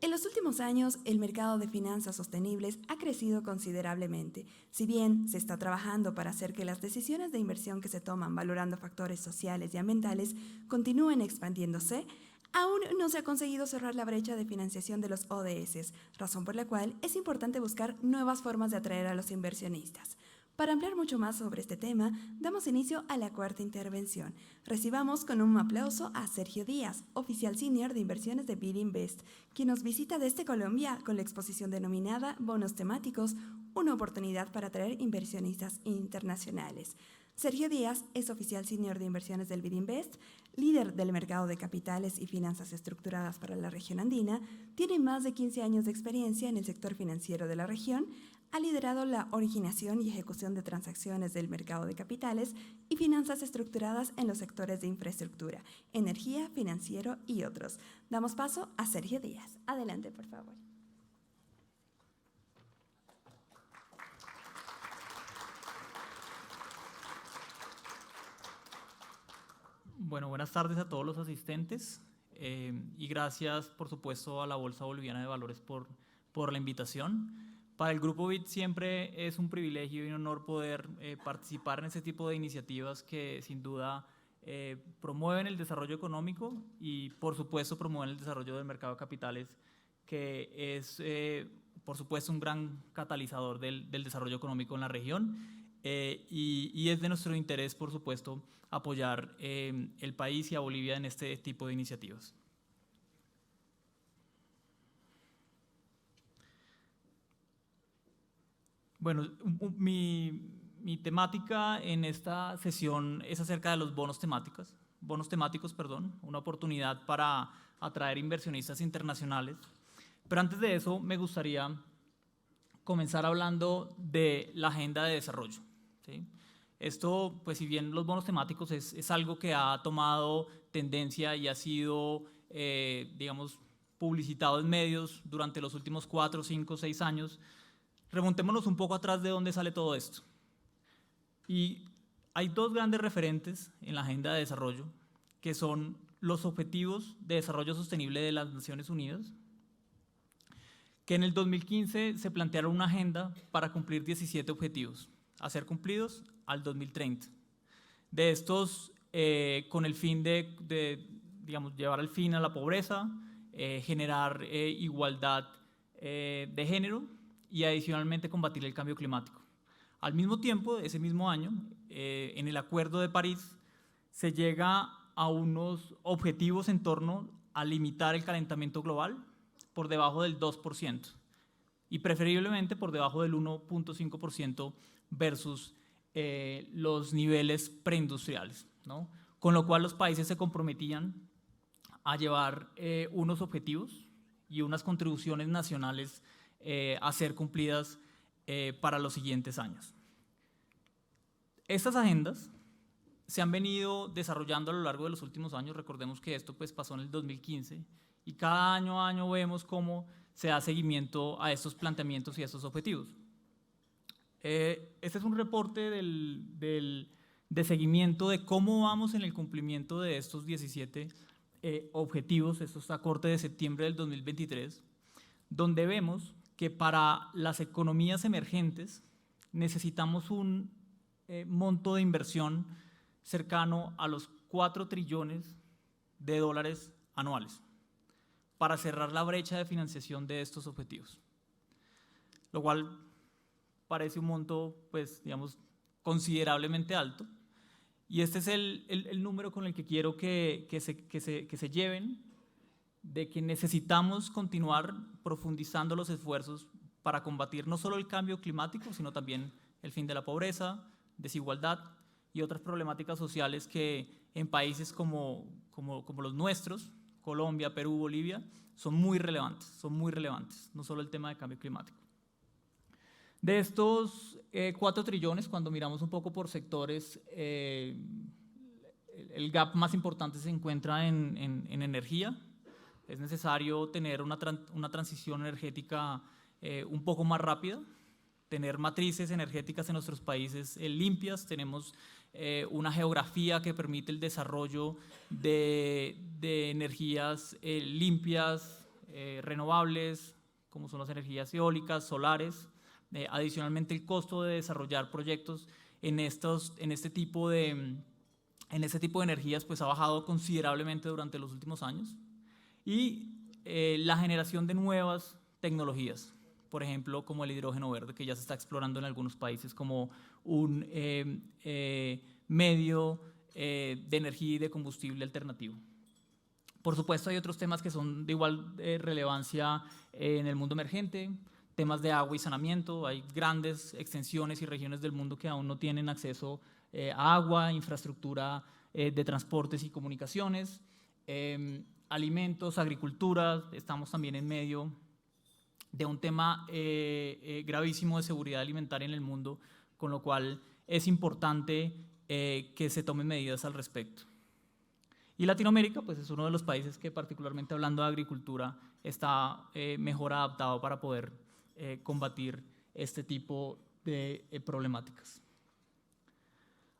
En los últimos años, el mercado de finanzas sostenibles ha crecido considerablemente. Si bien se está trabajando para hacer que las decisiones de inversión que se toman valorando factores sociales y ambientales continúen expandiéndose, aún no se ha conseguido cerrar la brecha de financiación de los ODS, razón por la cual es importante buscar nuevas formas de atraer a los inversionistas. Para ampliar mucho más sobre este tema, damos inicio a la cuarta intervención. Recibamos con un aplauso a Sergio Díaz, oficial senior de inversiones de BidInvest, quien nos visita desde Colombia con la exposición denominada Bonos temáticos, una oportunidad para atraer inversionistas internacionales. Sergio Díaz es oficial senior de inversiones del BidInvest, líder del mercado de capitales y finanzas estructuradas para la región andina, tiene más de 15 años de experiencia en el sector financiero de la región, ha liderado la originación y ejecución de transacciones del mercado de capitales y finanzas estructuradas en los sectores de infraestructura, energía, financiero y otros. Damos paso a Sergio Díaz. Adelante, por favor. Bueno, buenas tardes a todos los asistentes y gracias, por supuesto, a la Bolsa Boliviana de Valores por la invitación. Para el Grupo BID siempre es un privilegio y un honor poder participar en este tipo de iniciativas que sin duda promueven el desarrollo económico y, por supuesto, promueven el desarrollo del mercado de capitales, que es, por supuesto, un gran catalizador del desarrollo económico en la región. Y es de nuestro interés, por supuesto, apoyar el país y a Bolivia en este tipo de iniciativas. Bueno, mi temática en esta sesión es acerca de los bonos temáticos, una oportunidad para atraer inversionistas internacionales. Pero antes de eso, me gustaría comenzar hablando de la agenda de desarrollo, ¿sí? Esto, pues si bien los bonos temáticos es algo que ha tomado tendencia y ha sido, digamos, publicitado en medios durante los últimos 4, 5, 6 años, remontémonos un poco atrás de dónde sale todo esto. Y hay dos grandes referentes en la agenda de desarrollo, que son los Objetivos de Desarrollo Sostenible de las Naciones Unidas, que en el 2015 se plantearon una agenda para cumplir 17 objetivos, a ser cumplidos al 2030. De estos, con el fin de digamos, llevar al fin a la pobreza, generar igualdad de género y adicionalmente combatir el cambio climático. Al mismo tiempo, ese mismo año, en el Acuerdo de París, se llega a unos objetivos en torno a limitar el calentamiento global por debajo del 2% y preferiblemente por debajo del 1.5% versus los niveles preindustriales, ¿no? Con lo cual los países se comprometían a llevar unos objetivos y unas contribuciones nacionales a ser cumplidas para los siguientes años. Estas agendas se han venido desarrollando a lo largo de los últimos años. Recordemos que esto pues pasó en el 2015 y cada año a año vemos cómo se da seguimiento a estos planteamientos y a estos objetivos. Este es un reporte de seguimiento de cómo vamos en el cumplimiento de estos 17 objetivos. Esto está a corte de septiembre del 2023, donde vemos que para las economías emergentes necesitamos un monto de inversión cercano a los 4 trillones de dólares anuales para cerrar la brecha de financiación de estos objetivos, lo cual parece un monto, pues, digamos, considerablemente alto. Y este es el número con el que quiero que se lleven, de que necesitamos continuar profundizando los esfuerzos para combatir no solo el cambio climático, sino también el fin de la pobreza, desigualdad y otras problemáticas sociales que en países como los nuestros, Colombia, Perú, Bolivia, son muy relevantes, no solo el tema de cambio climático. De estos 4 trillones, cuando miramos un poco por sectores, el gap más importante se encuentra en energía. Es necesario tener una transición energética un poco más rápida, tener matrices energéticas en nuestros países limpias. Tenemos una geografía que permite el desarrollo de energías limpias, renovables, como son las energías eólicas, solares. Adicionalmente, el costo de desarrollar proyectos en este tipo de energías pues ha bajado considerablemente durante los últimos años. Y la generación de nuevas tecnologías, por ejemplo, como el hidrógeno verde, que ya se está explorando en algunos países como un medio de energía y de combustible alternativo. Por supuesto, hay otros temas que son de igual relevancia en el mundo emergente, temas de agua y saneamiento. Hay grandes extensiones y regiones del mundo que aún no tienen acceso a agua, infraestructura de transportes y comunicaciones, alimentos, agricultura. Estamos también en medio de un tema gravísimo de seguridad alimentaria en el mundo, con lo cual es importante que se tomen medidas al respecto. Y Latinoamérica pues, es uno de los países que, particularmente hablando de agricultura, está mejor adaptado para poder combatir este tipo de problemáticas.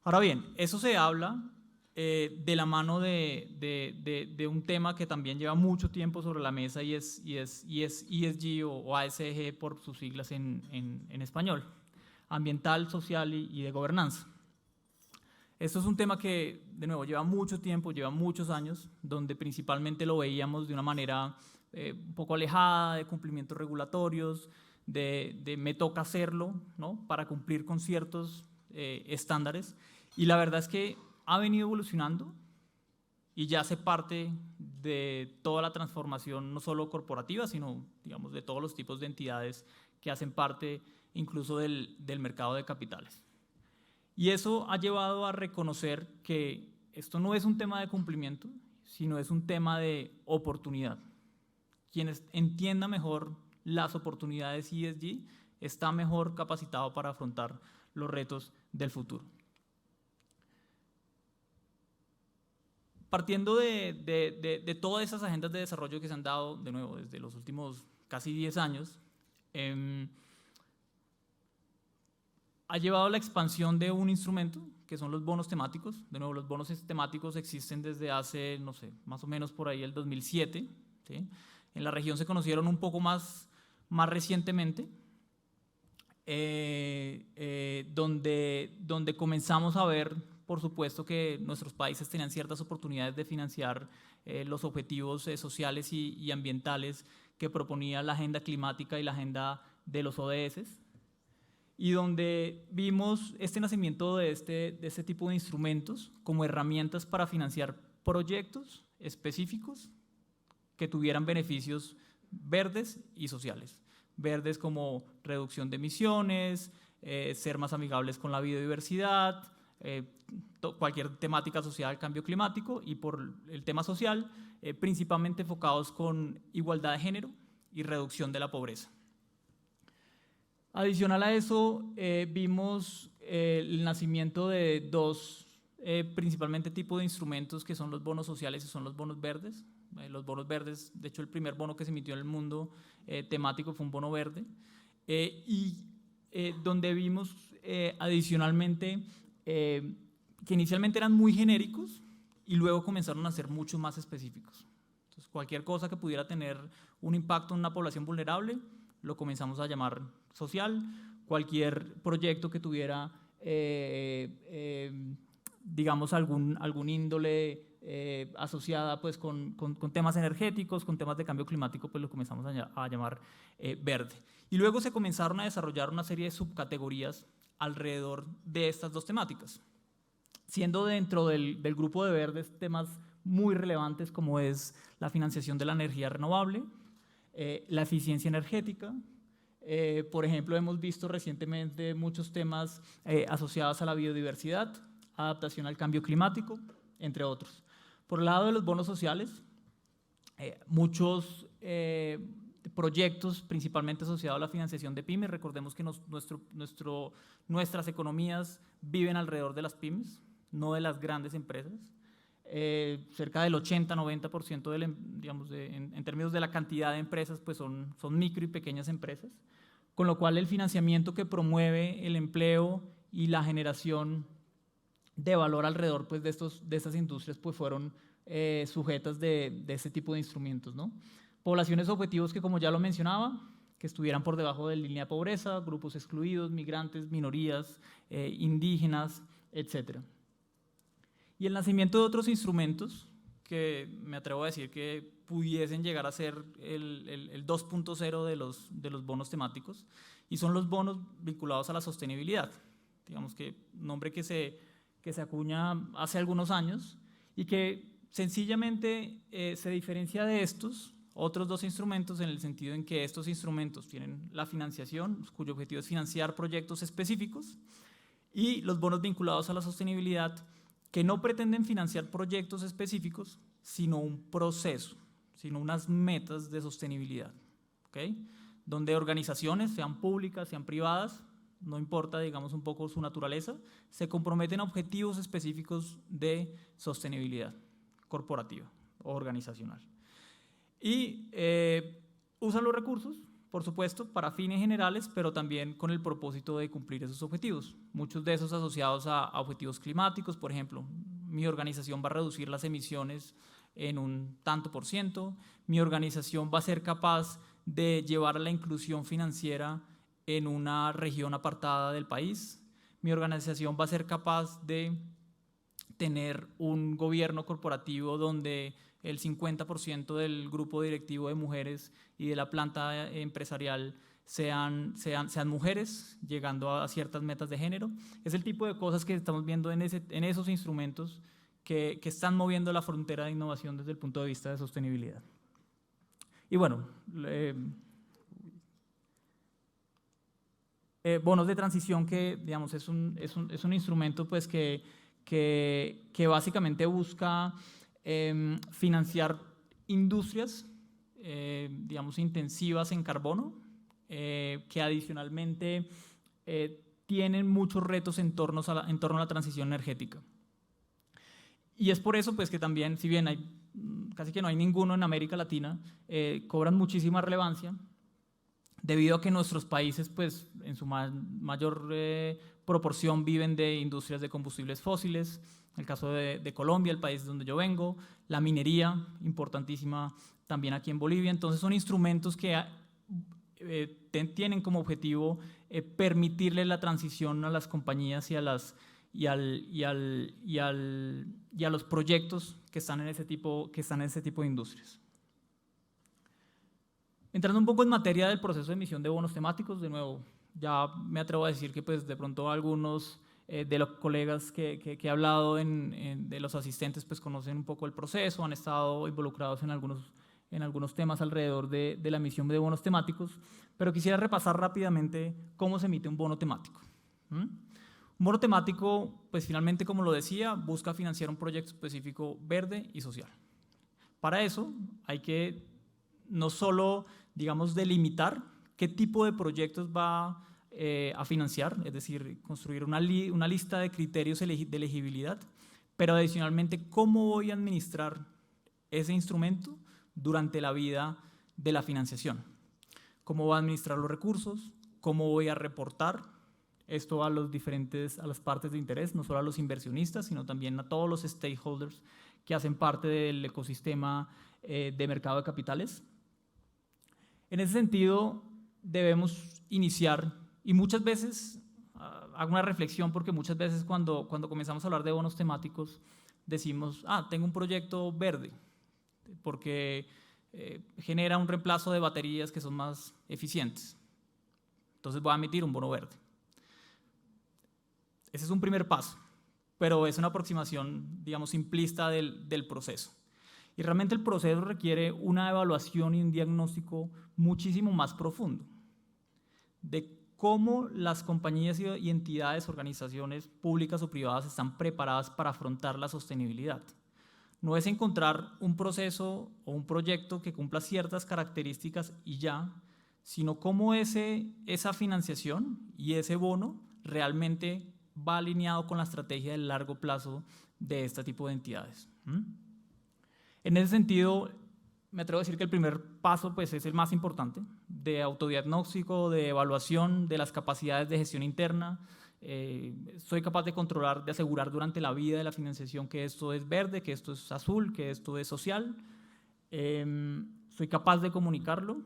Ahora bien, eso se habla de la mano de un tema que también lleva mucho tiempo sobre la mesa y es ESG o ASG por sus siglas en español, ambiental, social y de gobernanza. Esto es un tema que, de nuevo, lleva mucho tiempo, lleva muchos años, donde principalmente lo veíamos de una manera un poco alejada de cumplimientos regulatorios, de me toca hacerlo, ¿no?, para cumplir con ciertos estándares. Y la verdad es que ha venido evolucionando y ya hace parte de toda la transformación, no solo corporativa, sino, digamos, de todos los tipos de entidades que hacen parte incluso del mercado de capitales. Y eso ha llevado a reconocer que esto no es un tema de cumplimiento, sino es un tema de oportunidad. Quienes entienda mejor las oportunidades ESG está mejor capacitado para afrontar los retos del futuro. Partiendo de todas esas agendas de desarrollo que se han dado, de nuevo, desde los últimos casi 10 años, ha llevado a la expansión de un instrumento, que son los bonos temáticos. De nuevo, los bonos temáticos existen desde hace, no sé, más o menos por ahí el 2007. ¿Sí? En la región se conocieron un poco más recientemente, donde comenzamos a ver, por supuesto, que nuestros países tenían ciertas oportunidades de financiar los objetivos sociales y ambientales que proponía la agenda climática y la agenda de los ODS, y donde vimos este nacimiento de este tipo de instrumentos como herramientas para financiar proyectos específicos que tuvieran beneficios verdes y sociales. Verdes como reducción de emisiones, ser más amigables con la biodiversidad, cualquier temática asociada al cambio climático, y por el tema social, principalmente enfocados con igualdad de género y reducción de la pobreza. Adicional a eso, vimos el nacimiento de dos principalmente tipos de instrumentos, que son los bonos sociales y son los bonos verdes. Los bonos verdes, de hecho el primer bono que se emitió en el mundo temático fue un bono verde, donde vimos adicionalmente que inicialmente eran muy genéricos y luego comenzaron a ser mucho más específicos. Entonces, cualquier cosa que pudiera tener un impacto en una población vulnerable lo comenzamos a llamar social. Cualquier proyecto que tuviera digamos algún índole asociada pues con temas energéticos, con temas de cambio climático, pues lo comenzamos a llamar verde. Y luego se comenzaron a desarrollar una serie de subcategorías alrededor de estas dos temáticas, siendo dentro del grupo de verdes temas muy relevantes como es la financiación de la energía renovable, la eficiencia energética. Por ejemplo, hemos visto recientemente muchos temas asociados a la biodiversidad, adaptación al cambio climático, entre otros. Por el lado de los bonos sociales, muchos proyectos principalmente asociados a la financiación de pymes. Recordemos que nuestras economías viven alrededor de las pymes, no de las grandes empresas. Cerca del 80-90% digamos, en términos de la cantidad de empresas pues son micro y pequeñas empresas, con lo cual el financiamiento que promueve el empleo y la generación de valor alrededor pues, de estas industrias pues, fueron sujetas de este tipo de instrumentos, ¿no? Poblaciones objetivos que, como ya lo mencionaba, que estuvieran por debajo de la línea de pobreza, grupos excluidos, migrantes, minorías, indígenas, etc. Y el nacimiento de otros instrumentos que me atrevo a decir que pudiesen llegar a ser el 2.0 de los bonos temáticos, y son los bonos vinculados a la sostenibilidad. Digamos que nombre que se acuña hace algunos años y que sencillamente se diferencia de estos otros dos instrumentos en el sentido en que estos instrumentos tienen la financiación, cuyo objetivo es financiar proyectos específicos, y los bonos vinculados a la sostenibilidad, que no pretenden financiar proyectos específicos, sino un proceso, sino unas metas de sostenibilidad, ¿okay? Donde organizaciones, sean públicas, sean privadas, no importa, digamos, un poco su naturaleza, se comprometen a objetivos específicos de sostenibilidad corporativa o organizacional. Y usan los recursos, por supuesto, para fines generales, pero también con el propósito de cumplir esos objetivos. Muchos de esos asociados a objetivos climáticos, por ejemplo, mi organización va a reducir las emisiones en un tanto por ciento, mi organización va a ser capaz de llevar a la inclusión financiera en una región apartada del país, mi organización va a ser capaz de tener un gobierno corporativo donde el 50% del grupo directivo de mujeres y de la planta empresarial sean mujeres, llegando a ciertas metas de género. Es el tipo de cosas que estamos viendo en esos instrumentos que están moviendo la frontera de innovación desde el punto de vista de sostenibilidad. Y bueno, bonos de transición, que digamos es un instrumento pues que básicamente busca financiar industrias digamos intensivas en carbono, que adicionalmente tienen muchos retos en torno a la transición energética. Y es por eso pues que también, si bien casi que no hay ninguno en América Latina, cobran muchísima relevancia, debido a que nuestros países, pues, en su mayor proporción viven de industrias de combustibles fósiles. En el caso de Colombia, el país donde yo vengo, la minería, importantísima también aquí en Bolivia. Entonces son instrumentos que tienen como objetivo permitirle la transición a las compañías y a los proyectos que están en ese tipo de industrias. Entrando un poco en materia del proceso de emisión de bonos temáticos, de nuevo, ya me atrevo a decir que pues de pronto algunos de los colegas que he hablado, de los asistentes, pues conocen un poco el proceso, han estado involucrados en algunos temas alrededor de la emisión de bonos temáticos, pero quisiera repasar rápidamente cómo se emite un bono temático. Un bono temático, pues finalmente, como lo decía, busca financiar un proyecto específico verde y social. Para eso hay que no solo, digamos, delimitar qué tipo de proyectos va a financiar, es decir, construir una lista de criterios de elegibilidad, pero adicionalmente cómo voy a administrar ese instrumento durante la vida de la financiación. Cómo voy a administrar los recursos, cómo voy a reportar esto a las partes de interés, no solo a los inversionistas, sino también a todos los stakeholders que hacen parte del ecosistema de mercado de capitales. En ese sentido, debemos iniciar, y muchas veces, hago una reflexión, porque muchas veces cuando comenzamos a hablar de bonos temáticos, decimos, tengo un proyecto verde, porque genera un reemplazo de baterías que son más eficientes. Entonces voy a emitir un bono verde. Ese es un primer paso, pero es una aproximación, digamos, simplista del proceso. Y realmente el proceso requiere una evaluación y un diagnóstico muchísimo más profundo de cómo las compañías y entidades, organizaciones públicas o privadas están preparadas para afrontar la sostenibilidad. No es encontrar un proceso o un proyecto que cumpla ciertas características y ya, sino cómo esa financiación y ese bono realmente va alineado con la estrategia de largo plazo de este tipo de entidades. En ese sentido, me atrevo a decir que el primer paso pues, es el más importante, de autodiagnóstico, de evaluación de las capacidades de gestión interna. Soy capaz de controlar, de asegurar durante la vida de la financiación que esto es verde, que esto es azul, que esto es social. soy capaz de comunicarlo.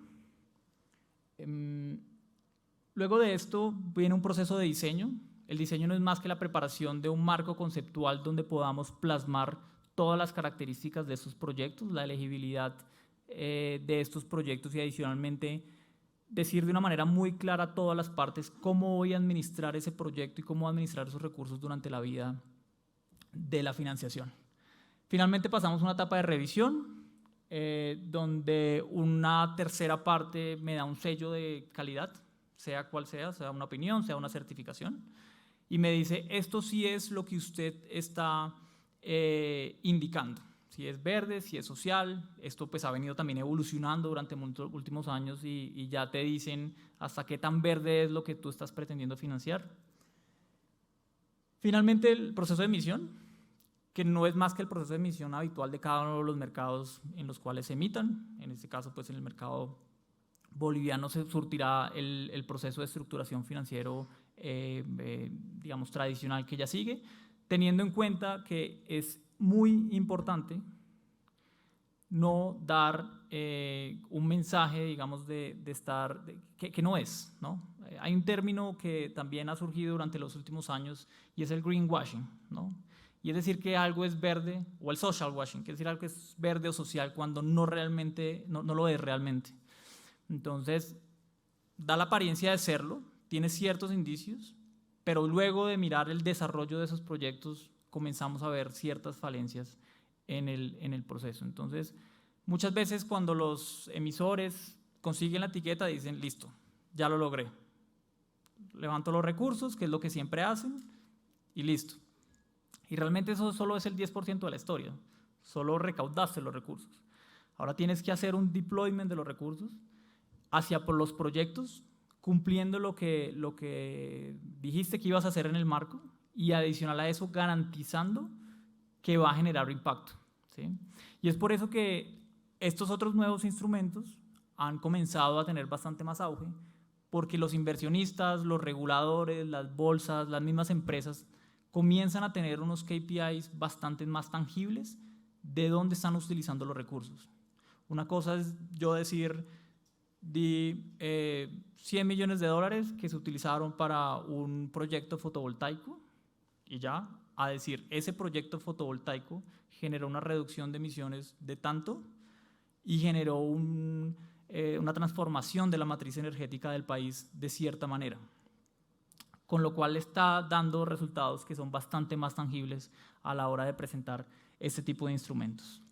Luego de esto viene un proceso de diseño. El diseño no es más que la preparación de un marco conceptual donde podamos plasmar todas las características de estos proyectos, la elegibilidad de estos proyectos y adicionalmente decir de una manera muy clara a todas las partes cómo voy a administrar ese proyecto y cómo administrar esos recursos durante la vida de la financiación. Finalmente pasamos a una etapa de revisión, donde una tercera parte me da un sello de calidad, sea cual sea una opinión, sea una certificación, y me dice, esto sí es lo que usted está indicando. Si es verde, si es social, esto pues ha venido también evolucionando durante muchos últimos años y ya te dicen hasta qué tan verde es lo que tú estás pretendiendo financiar. Finalmente, el proceso de emisión, que no es más que el proceso de emisión habitual de cada uno de los mercados en los cuales se emitan. En este caso, pues en el mercado boliviano se surtirá el proceso de estructuración financiero, digamos, tradicional que ya sigue, teniendo en cuenta que es muy importante no dar un mensaje, digamos, que no es, ¿no? Hay un término que también ha surgido durante los últimos años y es el greenwashing, ¿no? Y es decir que algo es verde, o el social washing, que es decir algo que es verde o social cuando no lo es realmente. Entonces, da la apariencia de serlo, tiene ciertos indicios, pero luego de mirar el desarrollo de esos proyectos comenzamos a ver ciertas falencias en el proceso. Entonces, muchas veces cuando los emisores consiguen la etiqueta dicen, listo, ya lo logré. Levanto los recursos, que es lo que siempre hacen, y listo. Y realmente eso solo es el 10% de la historia. Solo recaudaste los recursos. Ahora tienes que hacer un deployment de los recursos hacia por los proyectos, cumpliendo lo que dijiste que ibas a hacer en el marco y adicional a eso garantizando que va a generar impacto, ¿sí? Y es por eso que estos otros nuevos instrumentos han comenzado a tener bastante más auge, porque los inversionistas, los reguladores, las bolsas, las mismas empresas comienzan a tener unos KPIs bastante más tangibles de dónde están utilizando los recursos. Una cosa es yo decir, di 100 millones de dólares que se utilizaron para un proyecto fotovoltaico y ya, a decir, ese proyecto fotovoltaico generó una reducción de emisiones de tanto y generó una transformación de la matriz energética del país de cierta manera, con lo cual está dando resultados que son bastante más tangibles a la hora de presentar este tipo de instrumentos.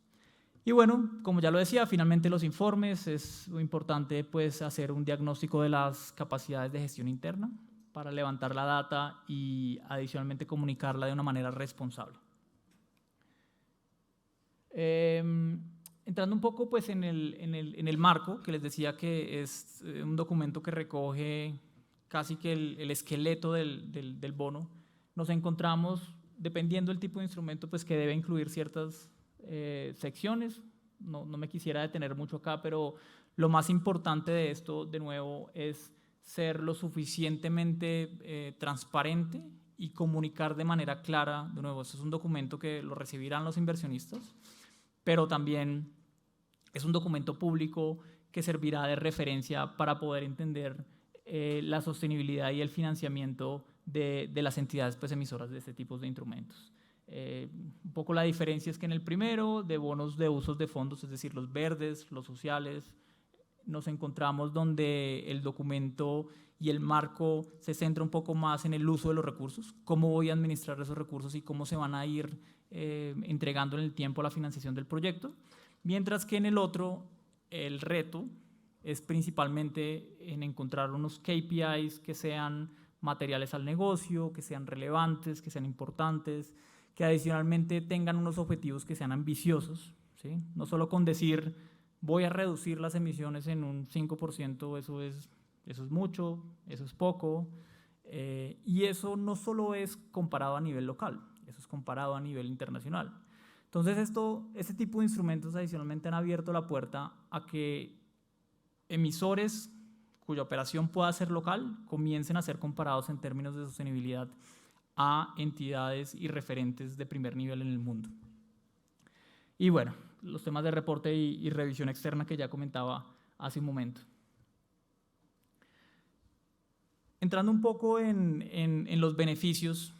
Y bueno, como ya lo decía, finalmente los informes, es muy importante pues, hacer un diagnóstico de las capacidades de gestión interna para levantar la data y adicionalmente comunicarla de una manera responsable. Entrando un poco pues, en el marco, que les decía que es un documento que recoge casi que el esqueleto del bono, nos encontramos, dependiendo del tipo de instrumento, pues, que debe incluir ciertas secciones. No me quisiera detener mucho acá, pero lo más importante de esto, de nuevo, es ser lo suficientemente transparente y comunicar de manera clara. De nuevo, este es un documento que lo recibirán los inversionistas, pero también es un documento público que servirá de referencia para poder entender la sostenibilidad y el financiamiento de las entidades pues, emisoras de este tipo de instrumentos. Un poco la diferencia es que en el primero, de bonos de usos de fondos, es decir, los verdes, los sociales, nos encontramos donde el documento y el marco se centra un poco más en el uso de los recursos, cómo voy a administrar esos recursos y cómo se van a ir entregando en el tiempo la financiación del proyecto, mientras que en el otro, el reto es principalmente en encontrar unos KPIs que sean materiales al negocio, que sean relevantes, que sean importantes, que adicionalmente tengan unos objetivos que sean ambiciosos, ¿sí? No solo con decir voy a reducir las emisiones en un 5%, eso es mucho, eso es poco, y eso no solo es comparado a nivel local, eso es comparado a nivel internacional. Entonces este tipo de instrumentos adicionalmente han abierto la puerta a que emisores cuya operación pueda ser local comiencen a ser comparados en términos de sostenibilidad a entidades y referentes de primer nivel en el mundo. Y bueno, los temas de reporte y revisión externa que ya comentaba hace un momento. Entrando un poco en los beneficios,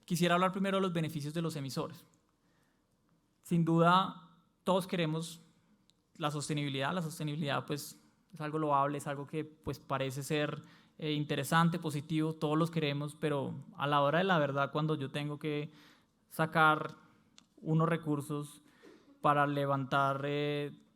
quisiera hablar primero de los beneficios de los emisores. Sin duda, todos queremos la sostenibilidad. La sostenibilidad pues, es algo loable, es algo que pues, parece ser interesante, positivo, todos los queremos, pero a la hora de la verdad, cuando yo tengo que sacar unos recursos para levantar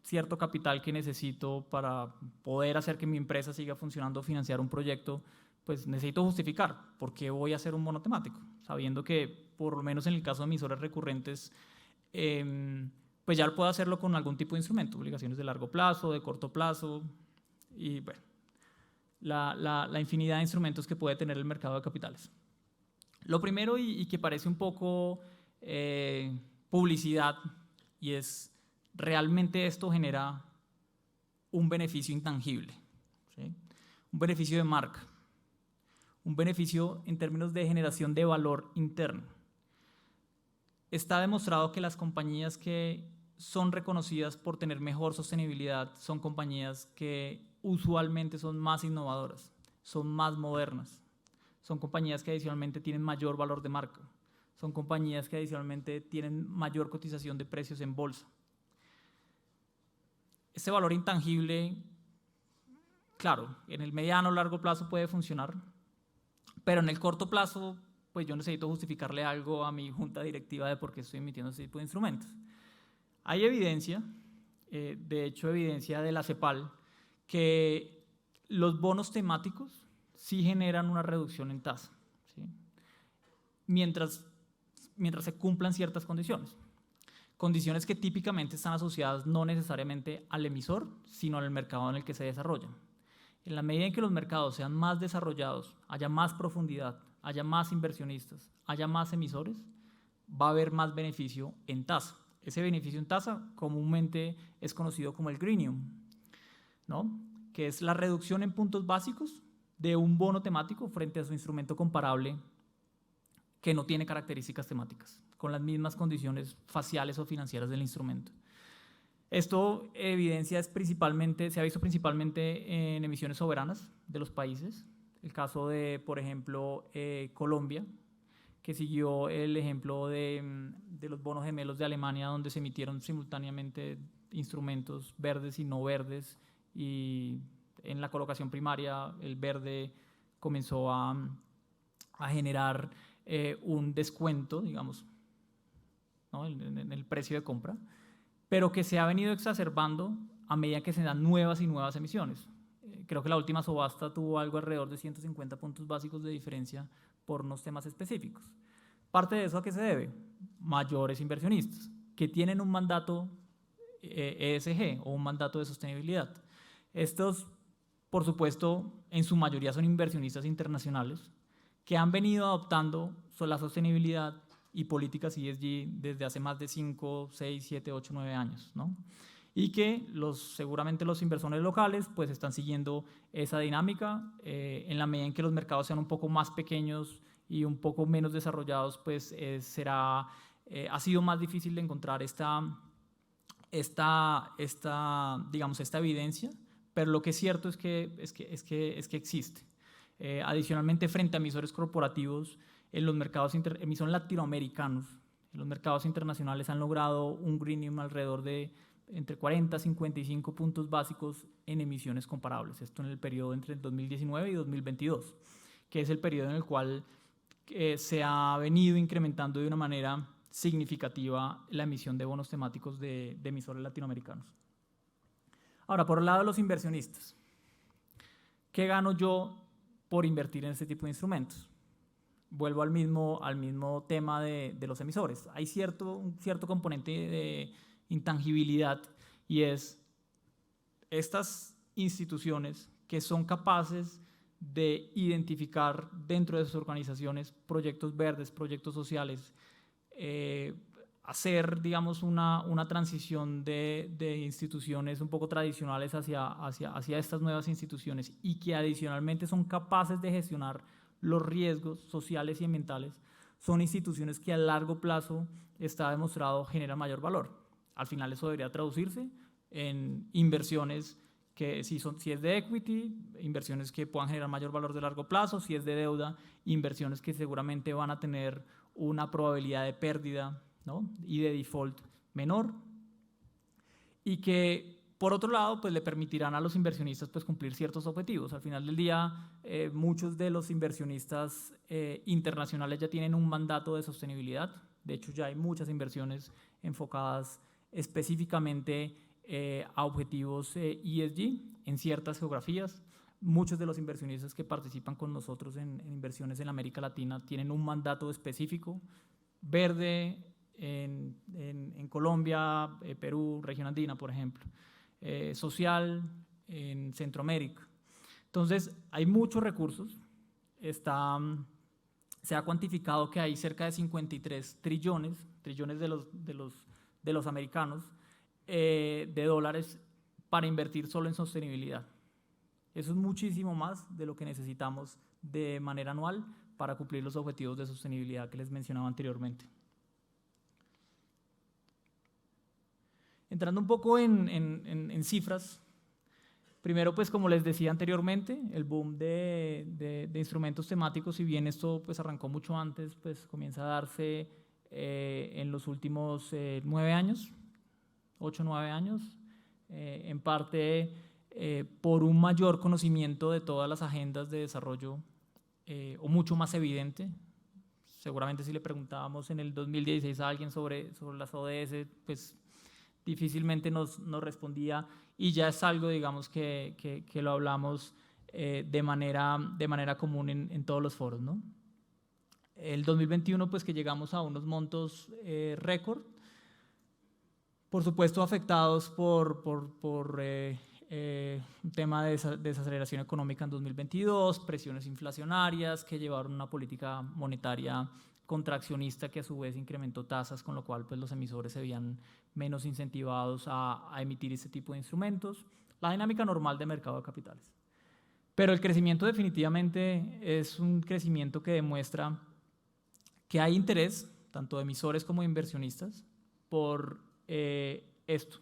cierto capital que necesito para poder hacer que mi empresa siga funcionando, financiar un proyecto, pues necesito justificar por qué voy a hacer un bono temático, sabiendo que por lo menos en el caso de emisores recurrentes, pues ya puedo hacerlo con algún tipo de instrumento, obligaciones de largo plazo, de corto plazo, y bueno, la infinidad de instrumentos que puede tener el mercado de capitales. Lo primero, y que parece un poco publicidad, y es realmente esto genera un beneficio intangible, ¿sí? Un beneficio de marca, un beneficio en términos de generación de valor interno. Está demostrado que las compañías que son reconocidas por tener mejor sostenibilidad son compañías que usualmente son más innovadoras, son más modernas, son compañías que adicionalmente tienen mayor valor de marca, son compañías que adicionalmente tienen mayor cotización de precios en bolsa. Este valor intangible, claro, en el mediano o largo plazo puede funcionar, pero en el corto plazo, pues yo necesito justificarle algo a mi junta directiva de por qué estoy emitiendo este tipo de instrumentos. Hay evidencia, de hecho evidencia de la CEPAL, que los bonos temáticos sí generan una reducción en tasa, ¿sí? mientras se cumplan ciertas condiciones. Condiciones que típicamente están asociadas no necesariamente al emisor, sino al mercado en el que se desarrollan. En la medida en que los mercados sean más desarrollados, haya más profundidad, haya más inversionistas, haya más emisores, va a haber más beneficio en tasa. Ese beneficio en tasa comúnmente es conocido como el greenium, ¿no? Que es la reducción en puntos básicos de un bono temático frente a su instrumento comparable que no tiene características temáticas, con las mismas condiciones faciales o financieras del instrumento. Esto evidencia se ha visto principalmente en emisiones soberanas de los países. El caso de, por ejemplo, Colombia, que siguió el ejemplo de los bonos gemelos de Alemania, donde se emitieron simultáneamente instrumentos verdes y no verdes, y en la colocación primaria el verde comenzó a generar un descuento, digamos, ¿no? en el precio de compra, pero que se ha venido exacerbando a medida que se dan nuevas y nuevas emisiones. Creo que la última subasta tuvo algo alrededor de 150 puntos básicos de diferencia por unos temas específicos. ¿Parte de eso a qué se debe? Mayores inversionistas que tienen un mandato ESG o un mandato de sostenibilidad. Estos, por supuesto, en su mayoría son inversionistas internacionales que han venido adoptando la sostenibilidad y políticas ESG desde hace más de 5, 6, 7, 8, 9 años, ¿no? Y que seguramente los inversores locales pues están siguiendo esa dinámica. En la medida en que los mercados sean un poco más pequeños y un poco menos desarrollados, pues ha sido más difícil de encontrar esta evidencia, pero lo que es cierto es que existe. Adicionalmente, frente a emisores corporativos, en los mercados emisores latinoamericanos, en los mercados internacionales han logrado un greenium alrededor de entre 40 y 55 puntos básicos en emisiones comparables. Esto en el periodo entre el 2019 y 2022, que es el periodo en el cual se ha venido incrementando de una manera significativa la emisión de bonos temáticos de emisores latinoamericanos. Ahora, por el lado de los inversionistas, ¿qué gano yo por invertir en este tipo de instrumentos? Vuelvo al mismo tema de los emisores. Hay un cierto componente de intangibilidad, y es estas instituciones que son capaces de identificar dentro de sus organizaciones proyectos verdes, proyectos sociales, hacer, digamos, una transición de instituciones un poco tradicionales hacia estas nuevas instituciones, y que adicionalmente son capaces de gestionar los riesgos sociales y ambientales, son instituciones que a largo plazo está demostrado generan mayor valor. Al final eso debería traducirse en inversiones que si es de equity, inversiones que puedan generar mayor valor de largo plazo, si es de deuda, inversiones que seguramente van a tener una probabilidad de pérdida, ¿no?, y de default menor, y que por otro lado pues le permitirán a los inversionistas pues cumplir ciertos objetivos. Al final del día muchos de los inversionistas internacionales ya tienen un mandato de sostenibilidad. De hecho ya hay muchas inversiones enfocadas específicamente a objetivos ESG en ciertas geografías. Muchos de los inversionistas que participan con nosotros en inversiones en América Latina tienen un mandato específico: verde en Colombia, Perú, región andina, por ejemplo, social en Centroamérica. Entonces, hay muchos recursos. Se ha cuantificado que hay cerca de 53 trillones de los americanos de dólares para invertir solo en sostenibilidad. Eso es muchísimo más de lo que necesitamos de manera anual para cumplir los objetivos de sostenibilidad que les mencionaba anteriormente. Entrando un poco en cifras, primero, pues como les decía anteriormente, el boom de instrumentos temáticos, si bien esto pues arrancó mucho antes, pues comienza a darse en los últimos 9 años, 8 o 9 años, en parte por un mayor conocimiento de todas las agendas de desarrollo, o mucho más evidente. Seguramente si le preguntábamos en el 2016 a alguien sobre las ODS, pues difícilmente nos respondía, y ya es algo, digamos, que lo hablamos de manera común en todos los foros, ¿no? El 2021, pues que llegamos a unos montos récord, por supuesto afectados por un tema de desaceleración económica en 2022, presiones inflacionarias que llevaron una política monetaria contraccionista que a su vez incrementó tasas, con lo cual pues los emisores se veían menos incentivados a emitir este tipo de instrumentos, la dinámica normal de mercado de capitales. Pero el crecimiento definitivamente es un crecimiento que demuestra que hay interés, tanto de emisores como de inversionistas, por esto.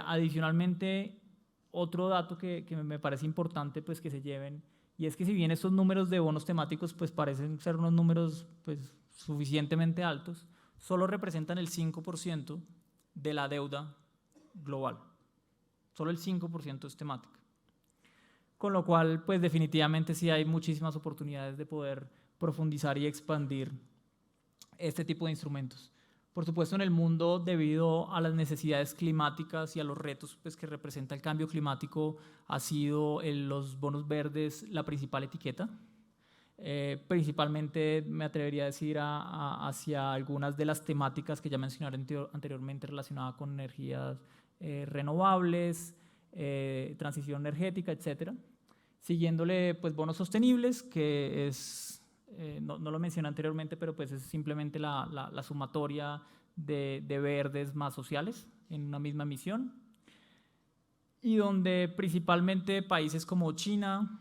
Adicionalmente, otro dato que me parece importante pues que se lleven, y es que si bien estos números de bonos temáticos pues parecen ser unos números pues suficientemente altos, solo representan el 5% de la deuda global. Solo el 5% es temática. Con lo cual, pues definitivamente sí hay muchísimas oportunidades de poder profundizar y expandir este tipo de instrumentos. Por supuesto, en el mundo, debido a las necesidades climáticas y a los retos pues, que representa el cambio climático, ha sido los bonos verdes la principal etiqueta. Principalmente me atrevería a decir hacia algunas de las temáticas que ya mencioné anteriormente relacionadas con energías renovables, transición energética, etc. Siguiéndole pues, bonos sostenibles, que es... no lo mencioné anteriormente, pero pues es simplemente la sumatoria de verdes más sociales en una misma emisión, y donde principalmente países como China,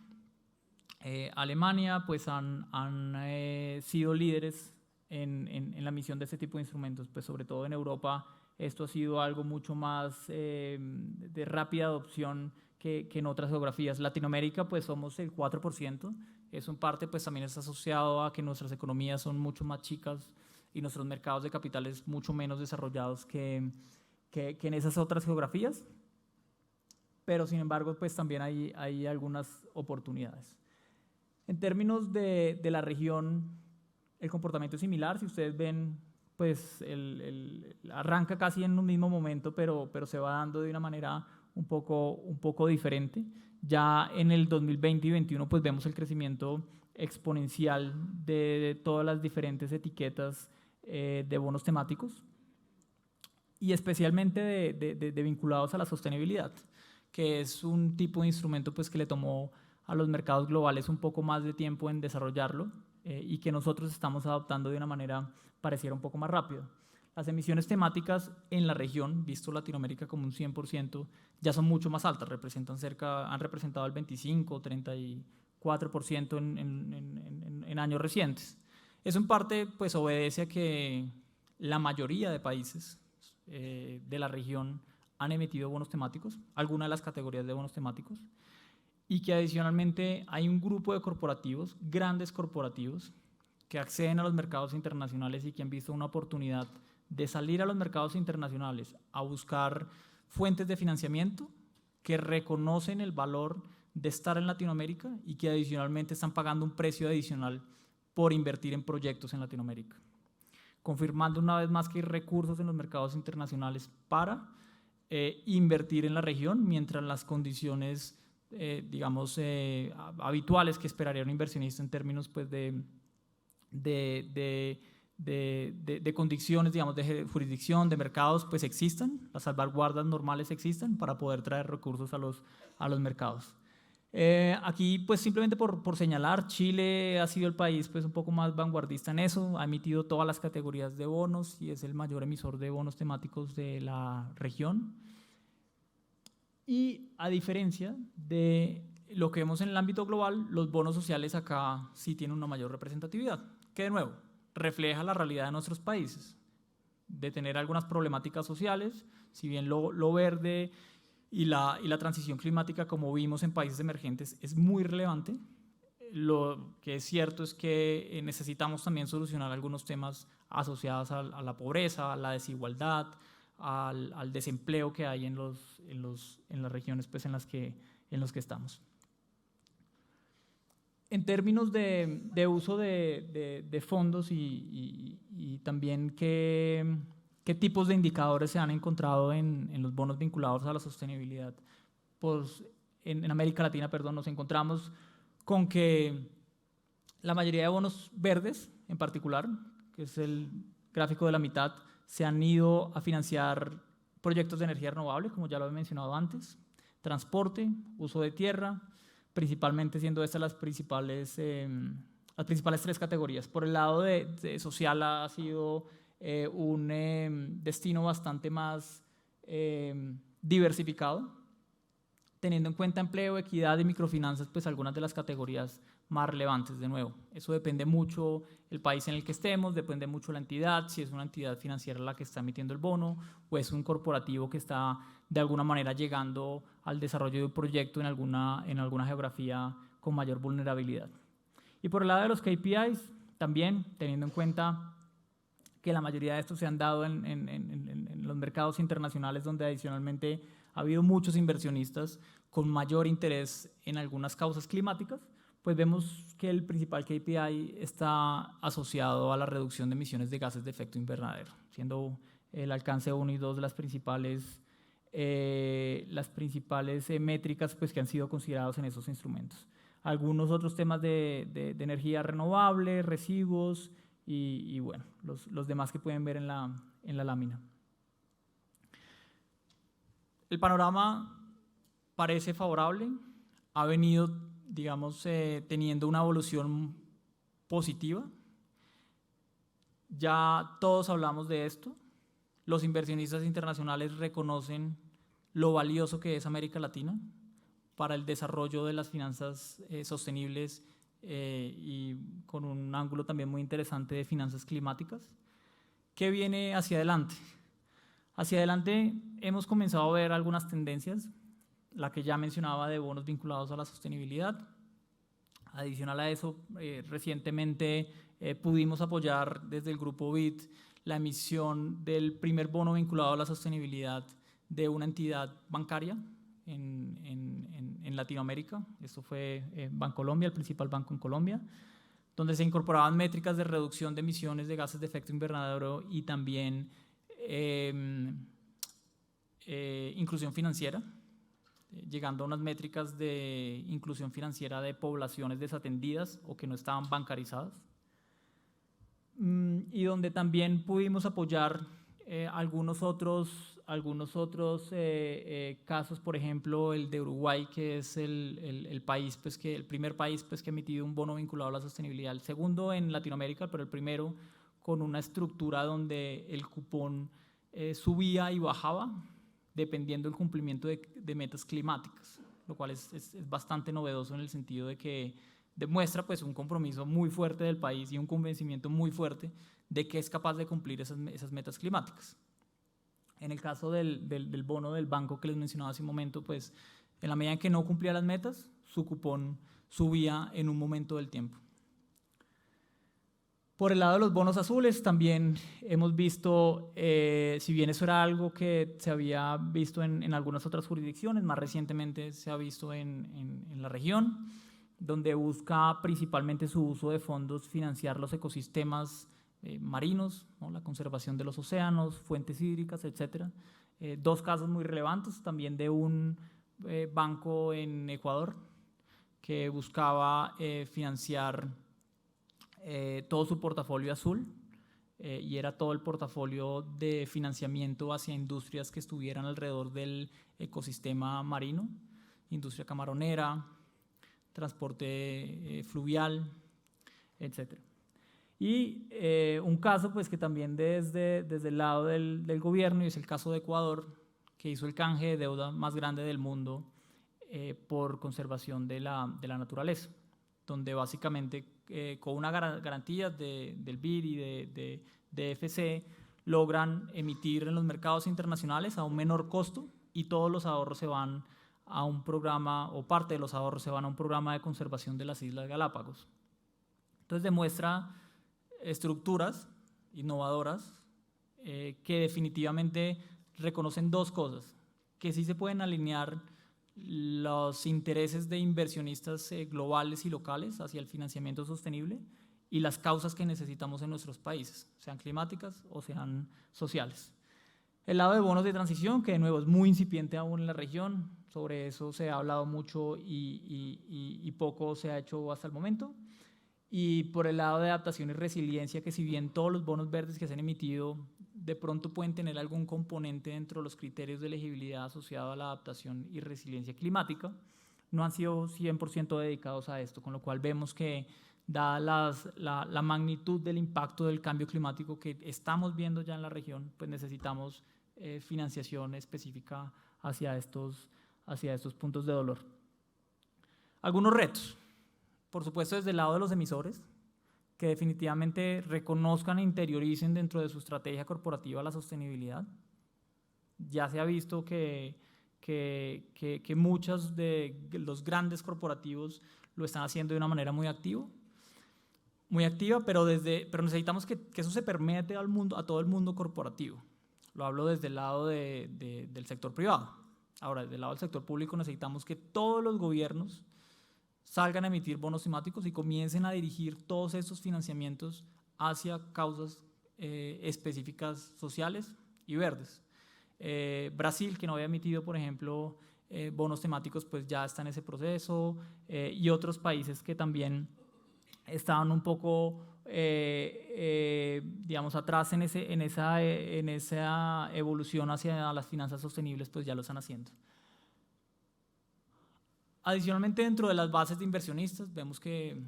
Alemania, pues han sido líderes en la emisión de este tipo de instrumentos. Pues sobre todo en Europa esto ha sido algo mucho más de rápida adopción que en otras geografías. Latinoamérica pues somos el 4%, eso en parte pues también está asociado a que nuestras economías son mucho más chicas y nuestros mercados de capitales mucho menos desarrollados que en esas otras geografías, pero sin embargo pues también hay algunas oportunidades. En términos de la región, el comportamiento es similar. Si ustedes ven, pues arranca casi en un mismo momento, pero se va dando de una manera un poco diferente. Ya en el 2020 y 2021 pues vemos el crecimiento exponencial de todas las diferentes etiquetas de bonos temáticos, y especialmente de vinculados a la sostenibilidad, que es un tipo de instrumento pues, que le tomó a los mercados globales un poco más de tiempo en desarrollarlo, y que nosotros estamos adoptando de una manera pareciera un poco más rápida. Las emisiones temáticas en la región, visto Latinoamérica como un 100%, ya son mucho más altas, han representado el 25 o 34% en años recientes. Eso en parte pues, obedece a que la mayoría de países de la región han emitido bonos temáticos, algunas de las categorías de bonos temáticos, y que adicionalmente hay un grupo de corporativos, grandes corporativos, que acceden a los mercados internacionales y que han visto una oportunidad de salir a los mercados internacionales a buscar fuentes de financiamiento que reconocen el valor de estar en Latinoamérica y que adicionalmente están pagando un precio adicional por invertir en proyectos en Latinoamérica, confirmando una vez más que hay recursos en los mercados internacionales para invertir en la región, mientras las condiciones digamos, habituales que esperaría un inversionista en términos pues, de condiciones, digamos, de jurisdicción, de mercados, pues existan, las salvaguardas normales existan para poder traer recursos a los mercados. Aquí, pues simplemente por señalar, Chile ha sido el país pues, un poco más vanguardista en eso, ha emitido todas las categorías de bonos y es el mayor emisor de bonos temáticos de la región. Y a diferencia de lo que vemos en el ámbito global, los bonos sociales acá sí tienen una mayor representatividad, que de nuevo refleja la realidad de nuestros países, de tener algunas problemáticas sociales, si bien lo verde y la transición climática, como vimos en países emergentes, es muy relevante. Lo que es cierto es que necesitamos también solucionar algunos temas asociados a la pobreza, a la desigualdad, al desempleo que hay en las regiones pues, en las que estamos. En términos de uso de fondos y también qué tipos de indicadores se han encontrado en los bonos vinculados a la sostenibilidad, pues en América Latina, perdón, nos encontramos con que la mayoría de bonos verdes, en particular, que es el gráfico de la mitad, se han ido a financiar proyectos de energía renovable, como ya lo he mencionado antes, transporte, uso de tierra, principalmente siendo estas las principales tres categorías. Por el lado de social ha sido un destino bastante más diversificado, teniendo en cuenta empleo, equidad y microfinanzas, pues algunas de las categorías más relevantes. De nuevo, eso depende mucho el país en el que estemos, depende mucho la entidad, si es una entidad financiera la que está emitiendo el bono o es un corporativo que está de alguna manera llegando al desarrollo de un proyecto en alguna geografía con mayor vulnerabilidad. Y por el lado de los KPIs, también teniendo en cuenta que la mayoría de estos se han dado en los mercados internacionales, donde adicionalmente ha habido muchos inversionistas con mayor interés en algunas causas climáticas, pues vemos que el principal KPI está asociado a la reducción de emisiones de gases de efecto invernadero, siendo el alcance 1 y 2 de las principales métricas pues, que han sido considerados en esos instrumentos. Algunos otros temas de energía renovable, residuos y bueno, los demás que pueden ver en la lámina. El panorama parece favorable, ha venido, digamos, teniendo una evolución positiva. Ya todos hablamos de esto. Los inversionistas internacionales reconocen lo valioso que es América Latina para el desarrollo de las finanzas sostenibles y con un ángulo también muy interesante de finanzas climáticas. ¿Qué viene hacia adelante? Hacia adelante hemos comenzado a ver algunas tendencias, la que ya mencionaba de bonos vinculados a la sostenibilidad. Adicional a eso, recientemente pudimos apoyar desde el grupo BID la emisión del primer bono vinculado a la sostenibilidad de una entidad bancaria en Latinoamérica. Esto fue Bancolombia, el principal banco en Colombia, donde se incorporaban métricas de reducción de emisiones de gases de efecto invernadero y también inclusión financiera, llegando a unas métricas de inclusión financiera de poblaciones desatendidas o que no estaban bancarizadas, y donde también pudimos apoyar algunos otros casos, por ejemplo el de Uruguay, que es el primer país pues, que ha emitido un bono vinculado a la sostenibilidad, el segundo en Latinoamérica, pero el primero con una estructura donde el cupón subía y bajaba dependiendo del cumplimiento de metas climáticas, lo cual es bastante novedoso en el sentido de que demuestra pues un compromiso muy fuerte del país y un convencimiento muy fuerte de que es capaz de cumplir esas metas climáticas. En el caso del bono del banco que les mencionaba hace un momento, pues en la medida en que no cumplía las metas, su cupón subía en un momento del tiempo. Por el lado de los bonos azules también hemos visto, si bien eso era algo que se había visto en algunas otras jurisdicciones, más recientemente se ha visto en la región, donde busca principalmente su uso de fondos financiar los ecosistemas marinos, ¿no? La conservación de los océanos, fuentes hídricas, etc. Dos casos muy relevantes también de un banco en Ecuador que buscaba financiar todo su portafolio azul y era todo el portafolio de financiamiento hacia industrias que estuvieran alrededor del ecosistema marino, industria camaronera, transporte fluvial, etc. Y un caso pues, que también desde el lado del gobierno, y es el caso de Ecuador, que hizo el canje de deuda más grande del mundo por conservación de la naturaleza, donde básicamente con una garantía del BID y de FC logran emitir en los mercados internacionales a un menor costo y todos los ahorros se van a un programa, o parte de los ahorros se van a un programa de conservación de las Islas Galápagos. Entonces demuestra estructuras innovadoras que definitivamente reconocen dos cosas, que sí se pueden alinear los intereses de inversionistas globales y locales hacia el financiamiento sostenible y las causas que necesitamos en nuestros países, sean climáticas o sean sociales. El lado de bonos de transición, que de nuevo es muy incipiente aún en la región, sobre eso se ha hablado mucho y poco se ha hecho hasta el momento. Y por el lado de adaptación y resiliencia, que si bien todos los bonos verdes que se han emitido de pronto pueden tener algún componente dentro de los criterios de elegibilidad asociado a la adaptación y resiliencia climática, no han sido 100% dedicados a esto, con lo cual vemos que dada la magnitud del impacto del cambio climático que estamos viendo ya en la región, pues necesitamos financiación específica hacia estos puntos de dolor. Algunos retos. Por supuesto, desde el lado de los emisores, que definitivamente reconozcan e interioricen dentro de su estrategia corporativa la sostenibilidad. Ya se ha visto que muchos de los grandes corporativos lo están haciendo de una manera muy activa, pero necesitamos que eso se permee al mundo, a todo el mundo corporativo. Lo hablo desde el lado del sector privado. Ahora, desde el lado del sector público necesitamos que todos los gobiernos salgan a emitir bonos temáticos y comiencen a dirigir todos estos financiamientos hacia causas específicas sociales y verdes. Brasil, que no había emitido, por ejemplo, bonos temáticos, pues ya está en ese proceso, y otros países que también estaban un poco, digamos, atrás en esa evolución hacia las finanzas sostenibles, pues ya lo están haciendo. Adicionalmente, dentro de las bases de inversionistas, vemos que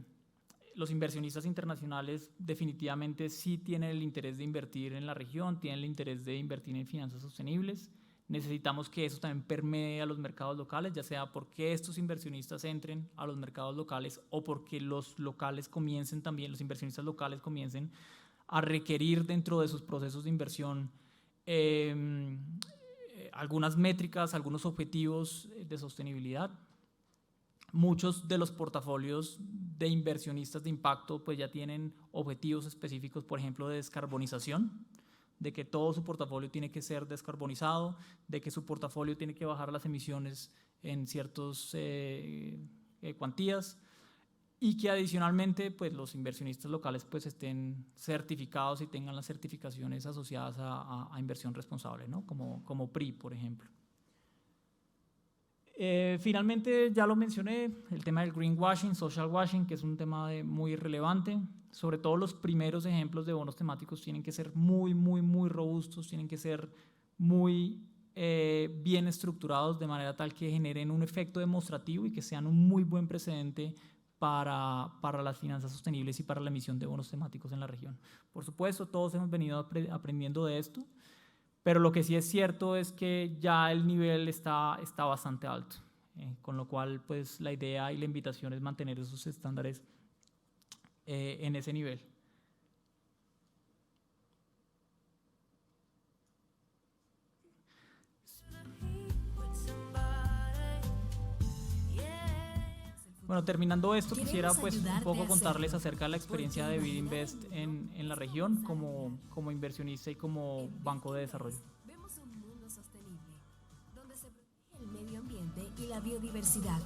los inversionistas internacionales definitivamente sí tienen el interés de invertir en la región, tienen el interés de invertir en finanzas sostenibles. Necesitamos que eso también permee a los mercados locales, ya sea porque estos inversionistas entren a los mercados locales o porque los locales comiencen también, los inversionistas locales comiencen a requerir dentro de sus procesos de inversión algunas métricas, algunos objetivos de sostenibilidad. Muchos de los portafolios de inversionistas de impacto pues ya tienen objetivos específicos, por ejemplo, de descarbonización, de que todo su portafolio tiene que ser descarbonizado, de que su portafolio tiene que bajar las emisiones en ciertas cuantías, y que adicionalmente pues los inversionistas locales pues estén certificados y tengan las certificaciones asociadas a inversión responsable, ¿no? como PRI, por ejemplo. Finalmente, ya lo mencioné, el tema del greenwashing, social washing, que es un tema muy relevante. Sobre todo los primeros ejemplos de bonos temáticos tienen que ser muy robustos, tienen que ser muy bien estructurados de manera tal que generen un efecto demostrativo y que sean un muy buen precedente para las finanzas sostenibles y para la emisión de bonos temáticos en la región. Por supuesto, todos hemos venido aprendiendo de esto, pero lo que sí es cierto es que ya el nivel está bastante alto. con lo cual pues la idea y la invitación es mantener esos estándares en ese nivel. Bueno, terminando esto, quisiera pues un poco contarles acerca de la experiencia de BidInvest en la región como inversionista y como banco de desarrollo. Vemos un mundo sostenible, donde se protege el medio ambiente y la biodiversidad,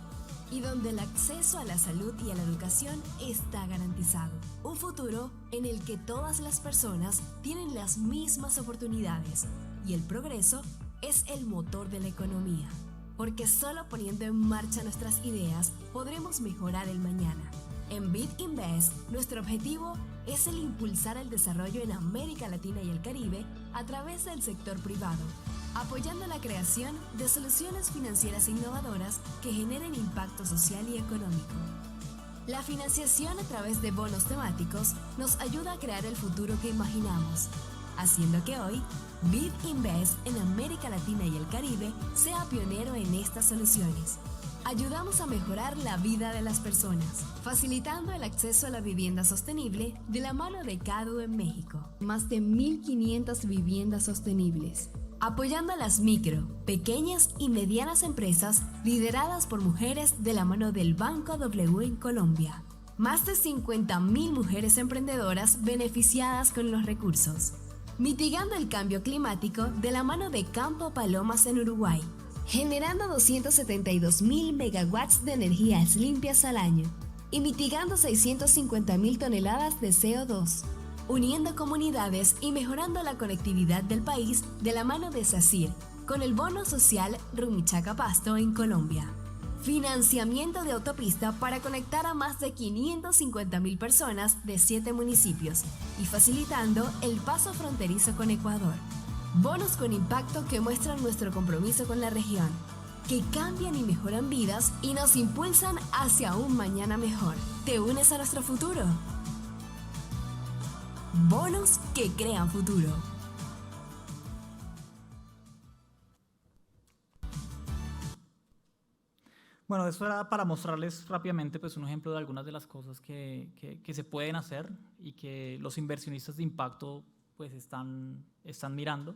y donde el acceso a la salud y a la educación está garantizado. Un futuro en el que todas las personas tienen las mismas oportunidades y el progreso es el motor de la economía. Porque solo poniendo en marcha nuestras ideas podremos mejorar el mañana. En BidInvest, nuestro objetivo es el impulsar el desarrollo en América Latina y el Caribe a través del sector privado, apoyando la creación de soluciones financieras innovadoras que generen impacto social y económico. La financiación a través de bonos temáticos nos ayuda a crear el futuro que imaginamos, haciendo que hoy BidInvest en América Latina y el Caribe sea pionero en estas soluciones. Ayudamos a mejorar la vida de las personas, facilitando el acceso a la vivienda sostenible de la mano de CADU en México. Más de 1.500 viviendas sostenibles. Apoyando a las micro, pequeñas y medianas empresas lideradas por mujeres de la mano del Banco W en Colombia. Más de 50.000 mujeres emprendedoras beneficiadas con los recursos. Mitigando el cambio climático de la mano de Campo Palomas en Uruguay, generando 272.000 megawatts de energías limpias al año y mitigando 650.000 toneladas de CO2, uniendo comunidades y mejorando la conectividad del país de la mano de SACIR, con el bono social Rumichaca-Pasto en Colombia. Financiamiento de autopista para conectar a más de 550.000 personas de 7 municipios y facilitando el paso fronterizo con Ecuador. Bonos con impacto que muestran nuestro compromiso con la región, que cambian y mejoran vidas y nos impulsan hacia un mañana mejor. ¿Te unes a nuestro futuro? Bonos que crean futuro. Bueno, eso era para mostrarles rápidamente pues, un ejemplo de algunas de las cosas que se pueden hacer y que los inversionistas de impacto pues, están mirando.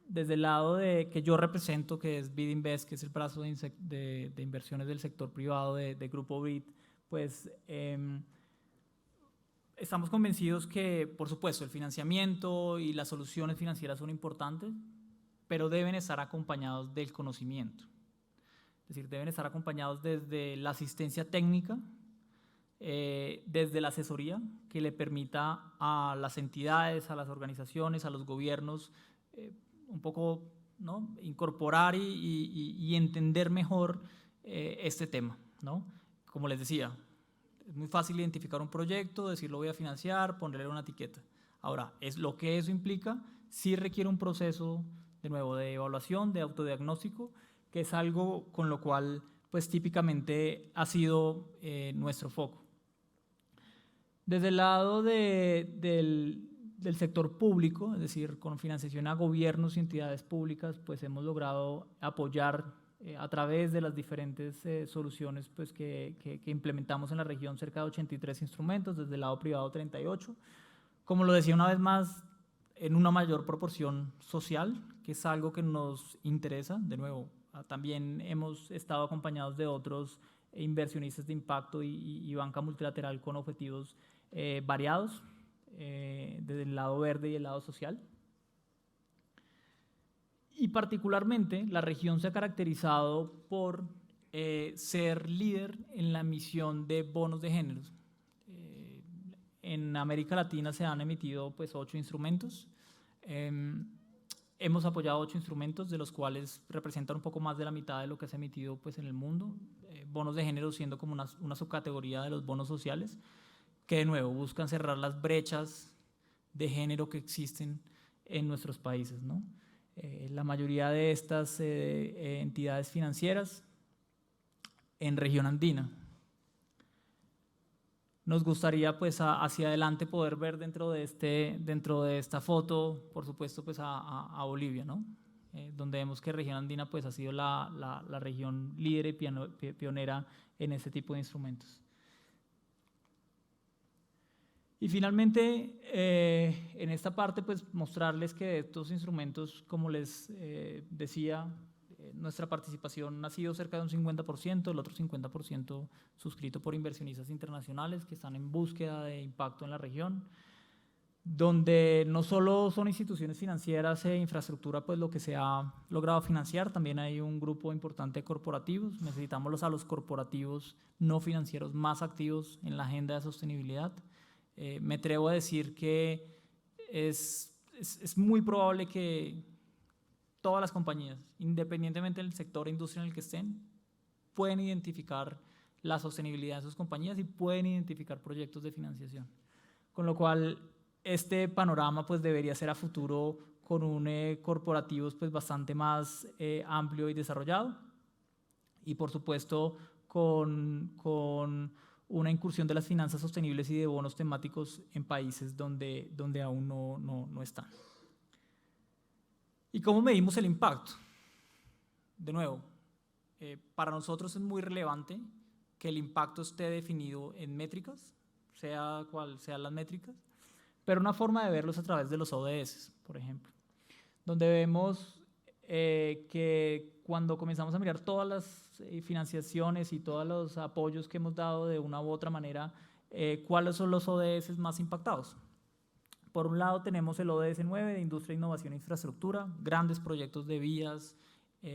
Desde el lado que yo represento, que es BidInvest, que es el brazo de inversiones del sector privado de Grupo Bid, pues estamos convencidos que, por supuesto, el financiamiento y las soluciones financieras son importantes, pero deben estar acompañados del conocimiento. Es decir, deben estar acompañados desde la asistencia técnica, desde la asesoría que le permita a las entidades, a las organizaciones, a los gobiernos, un poco, ¿no?, incorporar y entender mejor este tema, ¿no? Como les decía, es muy fácil identificar un proyecto, decir lo voy a financiar, ponerle una etiqueta. Ahora, lo que eso implica sí requiere un proceso, de nuevo, de evaluación, de autodiagnóstico, que es algo con lo cual pues típicamente ha sido nuestro foco. Desde el lado del sector público, es decir, con financiación a gobiernos y entidades públicas, pues hemos logrado apoyar a través de las diferentes soluciones pues, que implementamos en la región cerca de 83 instrumentos, desde el lado privado 38. Como lo decía una vez más, en una mayor proporción social, que es algo que nos interesa. De nuevo, también hemos estado acompañados de otros inversionistas de impacto y banca multilateral con objetivos variados, desde el lado verde y el lado social. Y particularmente la región se ha caracterizado por ser líder en la emisión de bonos de géneros. En América Latina se han emitido pues, 8 instrumentos. Hemos apoyado 8 instrumentos, de los cuales representan un poco más de la mitad de lo que se ha emitido pues, en el mundo. Bonos de género siendo como una subcategoría de los bonos sociales, que de nuevo buscan cerrar las brechas de género que existen en nuestros países, ¿no? La mayoría de estas entidades financieras en región andina. Nos gustaría pues hacia adelante poder ver dentro de esta foto, por supuesto, pues a Bolivia, ¿no? donde vemos que región andina pues, ha sido la región líder y pionera en este tipo de instrumentos. Y finalmente, en esta parte, pues mostrarles que estos instrumentos, como les decía, nuestra participación ha sido cerca de un 50%, el otro 50% suscrito por inversionistas internacionales que están en búsqueda de impacto en la región, donde no solo son instituciones financieras e infraestructura pues lo que se ha logrado financiar, también hay un grupo importante de corporativos. Necesitamos a los corporativos no financieros más activos en la agenda de sostenibilidad. Me atrevo a decir que es muy probable que todas las compañías, independientemente del sector e industria en el que estén, pueden identificar la sostenibilidad de sus compañías y pueden identificar proyectos de financiación. Con lo cual, este panorama pues, debería ser a futuro con un corporativos pues, bastante más amplio y desarrollado. Y por supuesto, con una incursión de las finanzas sostenibles y de bonos temáticos en países donde aún no están. ¿Y cómo medimos el impacto? De nuevo, para nosotros es muy relevante que el impacto esté definido en métricas, sea cual sean las métricas, pero una forma de verlos a través de los ODS, por ejemplo, donde vemos que cuando comenzamos a mirar todas las financiaciones y todos los apoyos que hemos dado de una u otra manera, cuáles son los ODS más impactados. Por un lado tenemos el ODS 9 de Industria, Innovación e Infraestructura, grandes proyectos de vías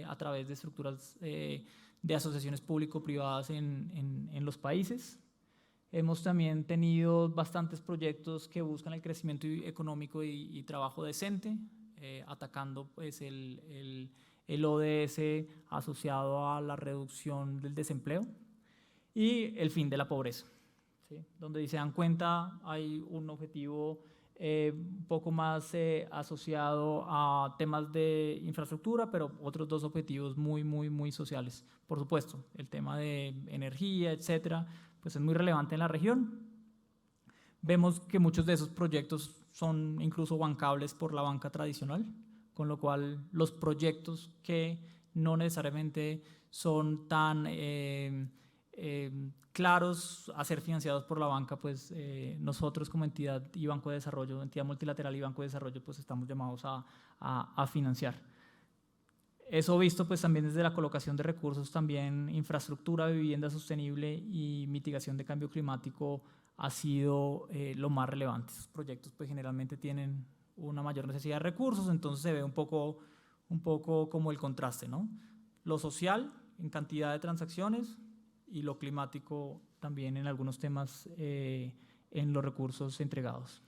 a través de estructuras de asociaciones público-privadas en los países. Hemos también tenido bastantes proyectos que buscan el crecimiento económico y trabajo decente, atacando pues, el ODS asociado a la reducción del desempleo y el fin de la pobreza, ¿sí? Donde si se dan cuenta hay un objetivo un poco más asociado a temas de infraestructura, pero otros dos objetivos muy sociales. Por supuesto, el tema de energía, etcétera, pues es muy relevante en la región. Vemos que muchos de esos proyectos son incluso bancables por la banca tradicional, con lo cual los proyectos que no necesariamente son tan claros a ser financiados por la banca, pues nosotros como entidad y Banco de Desarrollo, entidad multilateral y Banco de Desarrollo, pues estamos llamados a financiar. Eso visto pues también desde la colocación de recursos, también infraestructura, vivienda sostenible y mitigación de cambio climático ha sido lo más relevante. Estos proyectos pues generalmente tienen una mayor necesidad de recursos, entonces se ve un poco como el contraste, ¿no? Lo social en cantidad de transacciones y lo climático también en algunos temas en los recursos entregados.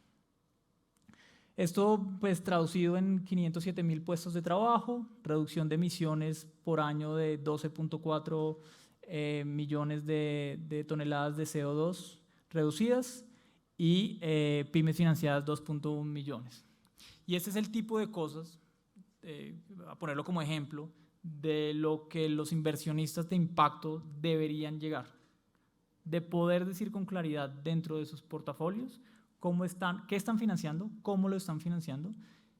Esto pues traducido en 507,000 puestos de trabajo, reducción de emisiones por año de 12.4 millones de toneladas de CO2 reducidas y pymes financiadas 2.1 millones. Y este es el tipo de cosas, a ponerlo como ejemplo, de lo que los inversionistas de impacto deberían llegar, de poder decir con claridad dentro de sus portafolios qué están financiando, cómo lo están financiando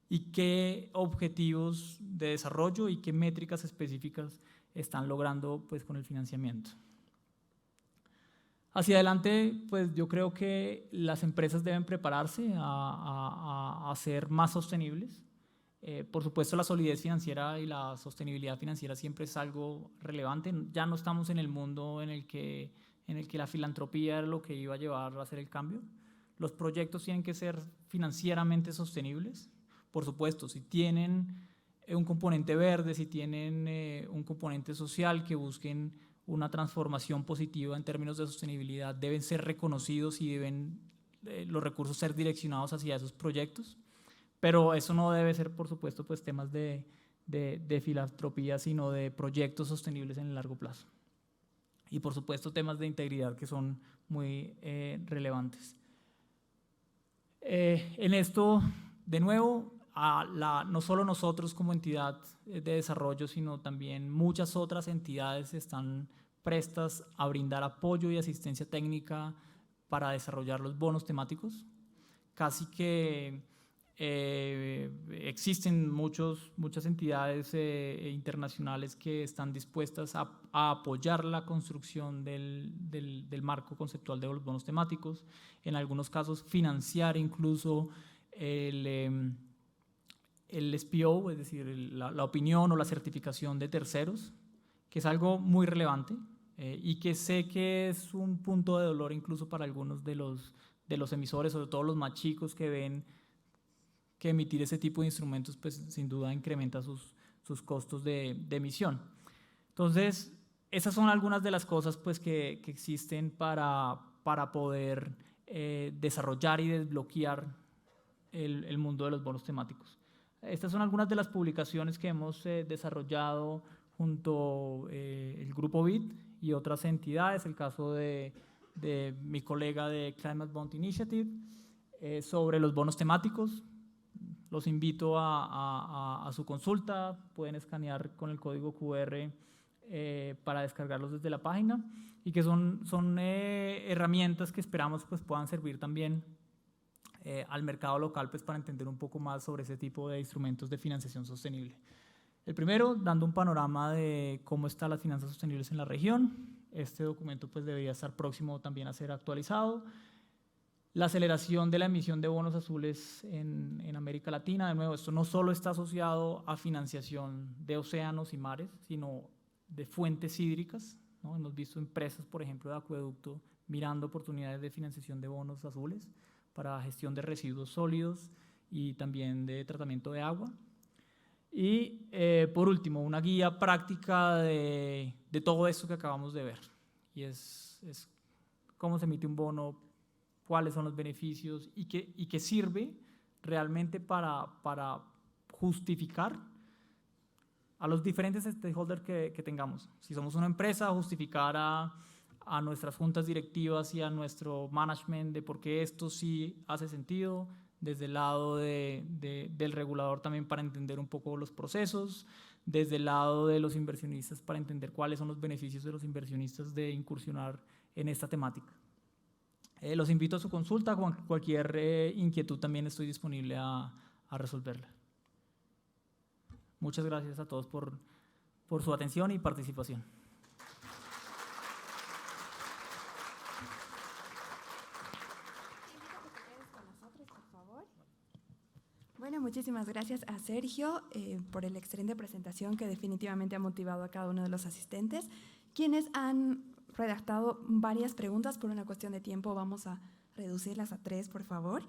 y qué objetivos de desarrollo y qué métricas específicas están logrando pues, con el financiamiento. Hacia adelante, pues yo creo que las empresas deben prepararse a ser más sostenibles. Por supuesto, la solidez financiera y la sostenibilidad financiera siempre es algo relevante. Ya no estamos en el mundo en el que la filantropía era lo que iba a llevar a hacer el cambio. Los proyectos tienen que ser financieramente sostenibles. Por supuesto, si tienen un componente verde, si tienen un componente social que busquen una transformación positiva en términos de sostenibilidad, deben ser reconocidos y deben los recursos ser direccionados hacia esos proyectos. Pero eso no debe ser, por supuesto, pues, temas de filantropía, sino de proyectos sostenibles en el largo plazo. Y, por supuesto, temas de integridad que son muy relevantes. En esto, de nuevo, no solo nosotros como entidad de desarrollo, sino también muchas otras entidades están prestas a brindar apoyo y asistencia técnica para desarrollar los bonos temáticos. Casi que Existen muchas entidades internacionales que están dispuestas a apoyar la construcción del marco conceptual de los bonos temáticos, en algunos casos financiar incluso el SPO, es decir, la opinión o la certificación de terceros, que es algo muy relevante y que sé que es un punto de dolor incluso para algunos de los emisores, sobre todo los más chicos, que ven que emitir ese tipo de instrumentos pues sin duda incrementa sus costos de emisión. Entonces, esas son algunas de las cosas pues que existen para poder desarrollar y desbloquear el mundo de los bonos temáticos. Estas son algunas de las publicaciones que hemos desarrollado junto el Grupo BID y otras entidades, el caso de mi colega de Climate Bond Initiative, sobre los bonos temáticos. Los invito a su consulta, pueden escanear con el código QR para descargarlos desde la página, y que son herramientas que esperamos pues, puedan servir también al mercado local pues, para entender un poco más sobre ese tipo de instrumentos de financiación sostenible. El primero, dando un panorama de cómo están las finanzas sostenibles en la región. Este documento pues, debería estar próximo también a ser actualizado. La aceleración de la emisión de bonos azules en América Latina. De nuevo, esto no solo está asociado a financiación de océanos y mares, sino de fuentes hídricas, ¿no? Hemos visto empresas, por ejemplo, de acueducto, mirando oportunidades de financiación de bonos azules para gestión de residuos sólidos y también de tratamiento de agua. Y por último, una guía práctica de todo esto que acabamos de ver, y es cómo se emite un bono, cuáles son los beneficios y qué sirve realmente para justificar a los diferentes stakeholders que tengamos. Si somos una empresa, justificar a nuestras juntas directivas y a nuestro management de por qué esto sí hace sentido, desde el lado del regulador también para entender un poco los procesos, desde el lado de los inversionistas para entender cuáles son los beneficios de los inversionistas de incursionar en esta temática. Los invito a su consulta, con cualquier inquietud también estoy disponible a resolverla. Muchas gracias a todos por su atención y participación. Bueno, muchísimas gracias a Sergio por la excelente presentación que definitivamente ha motivado a cada uno de los asistentes, quienes han redactado varias preguntas. Por una cuestión de tiempo vamos a reducirlas a 3, por favor.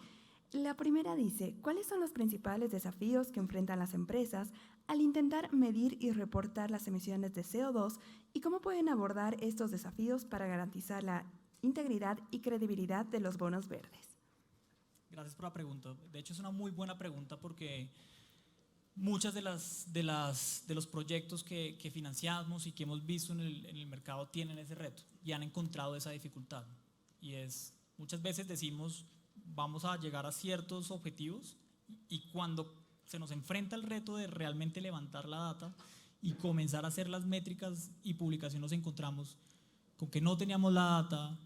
La primera dice, ¿cuáles son los principales desafíos que enfrentan las empresas al intentar medir y reportar las emisiones de CO2 y cómo pueden abordar estos desafíos para garantizar la integridad y credibilidad de los bonos verdes? Gracias por la pregunta. De hecho, es una muy buena pregunta porque muchas de los proyectos que financiamos y que hemos visto en el mercado tienen ese reto y han encontrado esa dificultad. Y muchas veces decimos, vamos a llegar a ciertos objetivos, y cuando se nos enfrenta el reto de realmente levantar la data y comenzar a hacer las métricas y publicación, nos encontramos con que no teníamos la data,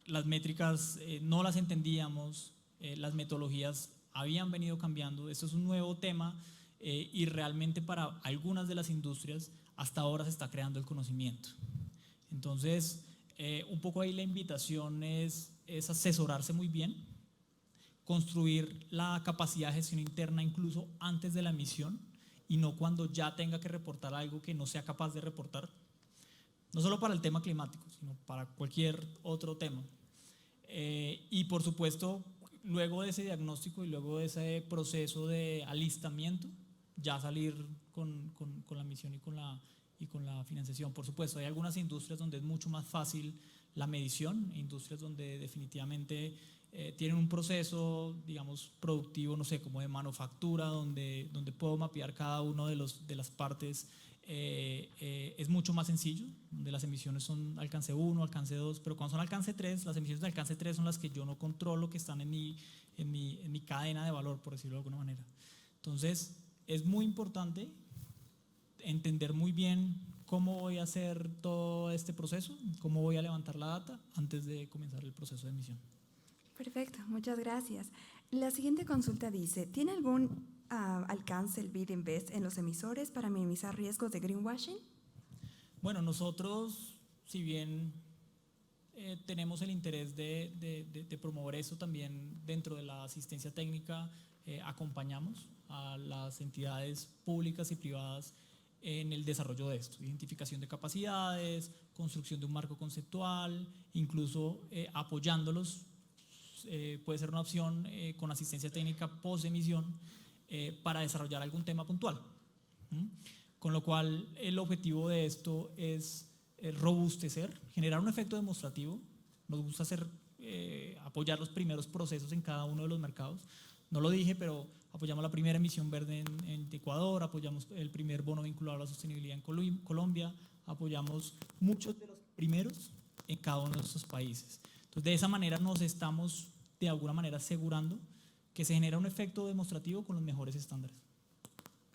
las métricas no las entendíamos, las metodologías habían venido cambiando. Esto es un nuevo tema y realmente para algunas de las industrias hasta ahora se está creando el conocimiento. Entonces, un poco ahí la invitación es asesorarse muy bien, construir la capacidad de gestión interna incluso antes de la emisión y no cuando ya tenga que reportar algo que no sea capaz de reportar, no solo para el tema climático, sino para cualquier otro tema. Y por supuesto, luego de ese diagnóstico y luego de ese proceso de alistamiento, ya salir con la misión y con la financiación. Por supuesto, hay algunas industrias donde es mucho más fácil la medición, industrias donde definitivamente tienen un proceso, digamos, productivo, no sé, como de manufactura, donde puedo mapear cada uno de las partes. Es mucho más sencillo, donde las emisiones son alcance 1, alcance 2, pero cuando son alcance 3, las emisiones de alcance 3 son las que yo no controlo, que están en mi cadena de valor, por decirlo de alguna manera. Entonces, es muy importante entender muy bien cómo voy a hacer todo este proceso, cómo voy a levantar la data antes de comenzar el proceso de emisión. Perfecto, muchas gracias. La siguiente consulta dice, ¿tiene algún alcance el BidInvest en los emisores para minimizar riesgos de greenwashing? Bueno, nosotros, si bien tenemos el interés de promover eso también dentro de la asistencia técnica, acompañamos a las entidades públicas y privadas en el desarrollo de esto, identificación de capacidades, construcción de un marco conceptual, incluso apoyándolos, puede ser una opción con asistencia técnica post-emisión para desarrollar algún tema puntual. Con lo cual el objetivo de esto es robustecer, generar un efecto demostrativo. Nos gusta apoyar los primeros procesos en cada uno de los mercados. No lo dije, pero apoyamos la primera emisión verde en Ecuador, apoyamos el primer bono vinculado a la sostenibilidad en Colombia, apoyamos muchos de los primeros en cada uno de estos países. Entonces, de esa manera nos estamos de alguna manera asegurando que se genera un efecto demostrativo con los mejores estándares.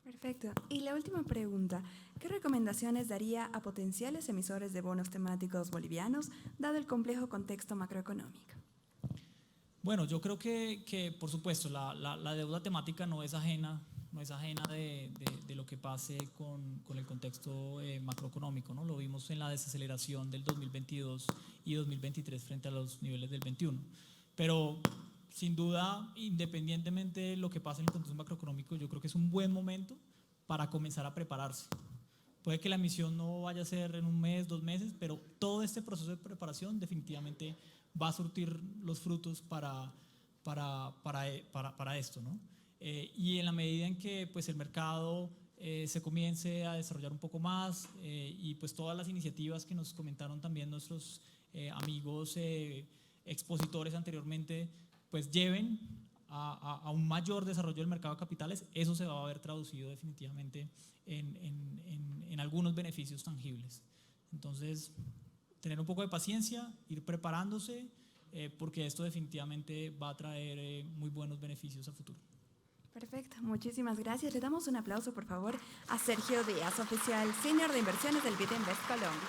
Perfecto. Y la última pregunta, ¿qué recomendaciones daría a potenciales emisores de bonos temáticos bolivianos, dado el complejo contexto macroeconómico? Bueno, yo creo que por supuesto, la deuda temática no es ajena de lo que pase con el contexto macroeconómico, ¿no? Lo vimos en la desaceleración del 2022 y 2023 frente a los niveles del 21. Pero sin duda, independientemente de lo que pase en el contexto macroeconómico, yo creo que es un buen momento para comenzar a prepararse. Puede que la emisión no vaya a ser en un mes, 2 meses, pero todo este proceso de preparación definitivamente va a surtir los frutos para esto, ¿no? Y en la medida en que pues, el mercado se comience a desarrollar un poco más y pues todas las iniciativas que nos comentaron también nuestros amigos expositores anteriormente, pues lleven a un mayor desarrollo del mercado de capitales, eso se va a ver traducido definitivamente en algunos beneficios tangibles. Entonces, tener un poco de paciencia, ir preparándose, porque esto definitivamente va a traer muy buenos beneficios a futuro. Perfecto, muchísimas gracias. Le damos un aplauso, por favor, a Sergio Díaz, oficial senior de inversiones del BidInvest Colombia.